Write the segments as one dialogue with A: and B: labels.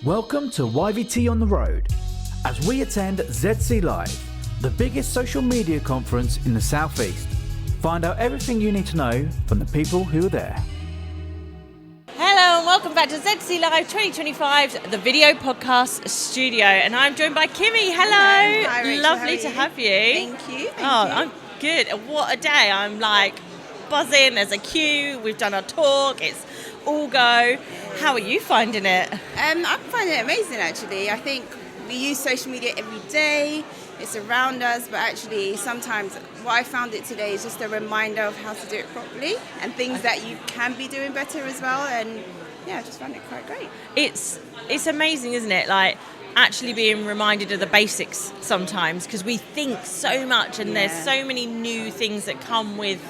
A: Welcome to YVT on the Road, as we attend ZC Live, the biggest social media conference in the Southeast. Find out everything you need to know from the people who are there.
B: Hello and welcome back to ZC Live 2025, the video podcast studio. And I'm joined by Kimmy. Hello.
C: Hi, Rachel.
B: Lovely to have you.
C: Thank you.
B: I'm good. What a day. I'm like buzzing. There's a queue. We've done our talk. It's all go. How are you finding it?
C: I'm finding it amazing, actually. I think we use social media every day. It's around us, but actually sometimes what I found it today is just a reminder of how to do it properly and things that you can be doing better as well. And yeah, I just found it quite great.
B: It's amazing, isn't it? Like actually being reminded of the basics sometimes, because we think so much and there's so many new things that come with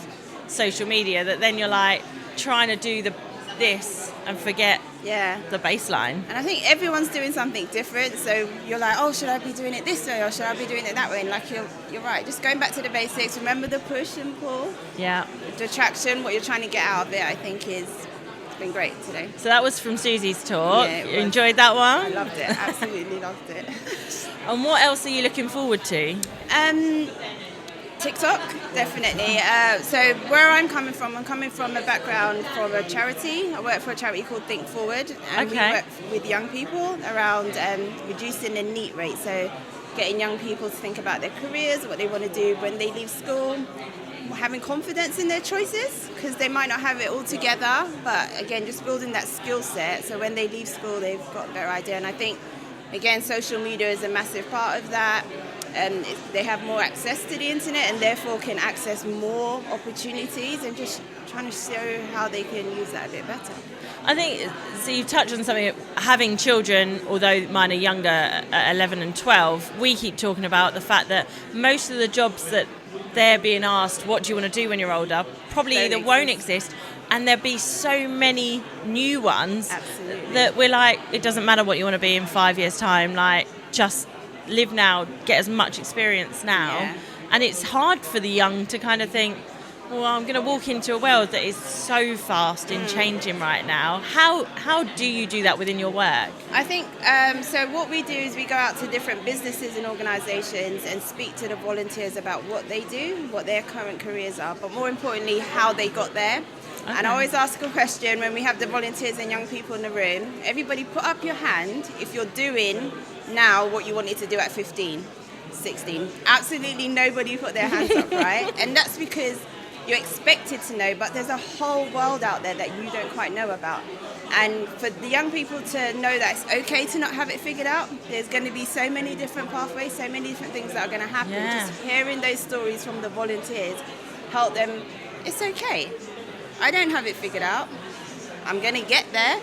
B: social media that then you're like trying to do this and forget the baseline.
C: And I think everyone's doing something different, so you're like, oh, should I be doing it this way or should I be doing it that way? And like you're right, just going back to the basics, remember the push and pull, the attraction, what you're trying to get out of it, I think it's been great today.
B: So that was from Susie's talk.
C: Yeah,
B: you enjoyed that one?
C: I loved it, absolutely loved it.
B: And what else are you looking forward to?
C: TikTok, definitely. So where I'm coming from a background from a charity. I work for a charity called ThinkForward, and we work with young people around reducing the NEET rate, so getting young people to think about their careers, what they want to do when they leave school, having confidence in their choices, because they might not have it all together, but again, just building that skill set, so when they leave school, they've got a better idea. And I think, again, social media is a massive part of that. And they have more access to the internet and therefore can access more opportunities, and just trying to show how they can use that a bit better.
B: I think, so you've touched on something, having children, although mine are younger, at 11 and 12, we keep talking about the fact that most of the jobs that they're being asked, what do you want to do when you're older, probably either won't exist, and there'll be so many new ones that we're like, it doesn't matter what you want to be in 5 years' time, like just live now, get as much experience now. And it's hard for the young to kind of think, well, I'm going to walk into a world that is so fast and changing right now. How do you do that within your work?
C: I think, so what we do is we go out to different businesses and organisations and speak to the volunteers about what they do, what their current careers are, but more importantly, how they got there. Okay. And I always ask a question when we have the volunteers and young people in the room. Everybody put up your hand if you're doing now what you wanted to do at 15, 16. Absolutely nobody put their hands up, right? And that's because you're expected to know, but there's a whole world out there that you don't quite know about. And for the young people to know that it's okay to not have it figured out, there's going to be so many different pathways, so many different things that are going to happen. Just hearing those stories from the volunteers help them, it's okay. I don't have it figured out. I'm going to get there.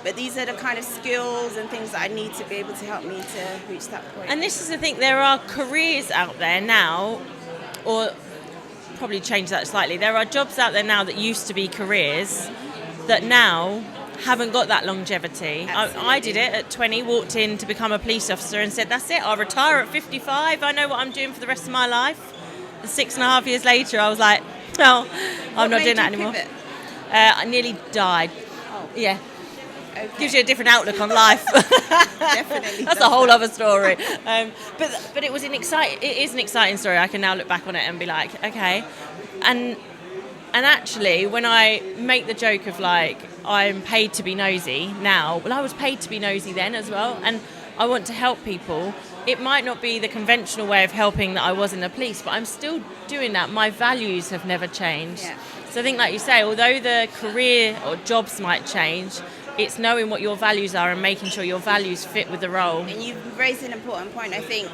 C: But these are the kind of skills and things that I need to be able to help me to reach that point.
B: And this is the thing, there are careers out there now, or probably change that slightly, there are jobs out there now that used to be careers that now haven't got that longevity. I did it at 20, walked in to become a police officer and said, that's it, I'll retire at 55, I know what I'm doing for the rest of my life. And 6.5 years later, I was like, no, I'm not doing that anymore. I nearly died.
C: Oh.
B: Yeah.
C: Okay.
B: Gives you a different outlook on life.
C: Definitely.
B: That's a whole other story. But it is an exciting story. I can now look back on it and be like, okay. And actually, when I make the joke of like, I'm paid to be nosy now, well, I was paid to be nosy then as well. And I want to help people. It might not be the conventional way of helping that I was in the police, but I'm still doing that. My values have never changed.
C: Yeah.
B: So I think, like you say, although the career or jobs might change, it's knowing what your values are and making sure your values fit with the role.
C: And you've raised an important point. I think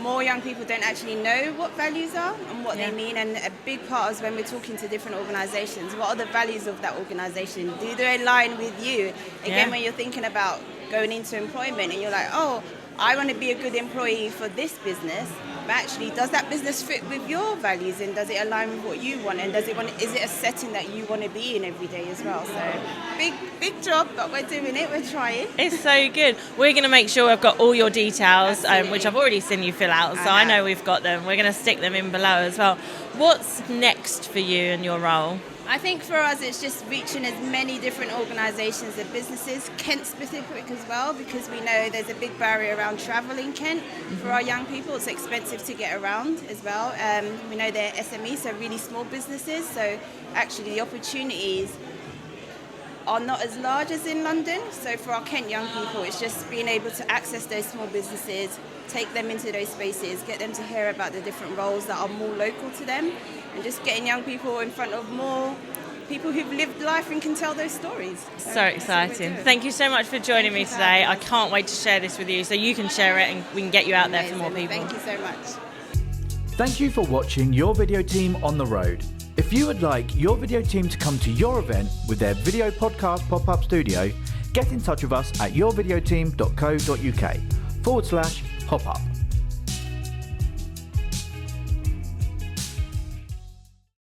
C: more young people don't actually know what values are and what they mean. And a big part is when we're talking to different organisations, what are the values of that organisation? Do they align with you? Again, when you're thinking about going into employment and you're like, oh, I want to be a good employee for this business, but actually, does that business fit with your values, and does it align with what you want, and is it a setting that you want to be in every day as well? So big job, but we're doing it, we're trying.
B: It's so good. We're going to make sure I've got all your details, which I've already seen you fill out, so I know we've got them. We're going to stick them in below as well. What's next for you and your role?
C: I think for us it's just reaching as many different organisations and businesses, Kent specific as well, because we know there's a big barrier around travel in Kent for our young people. It's expensive to get around as well. We know they're SMEs, so really small businesses, so actually the opportunities are not as large as in London. So for our Kent young people, it's just being able to access those small businesses, take them into those spaces, get them to hear about the different roles that are more local to them, and just getting young people in front of more people who've lived life and can tell those stories.
B: So exciting. Thank you so much for joining me today. I can't wait to share this with you so you can share it and we can get you out there for more people.
C: Thank you so much.
A: Thank you for watching Your Video Team on the Road. If you would like your video team to come to your event with their video podcast pop-up studio, get in touch with us at yourvideoteam.co.uk/pop-up.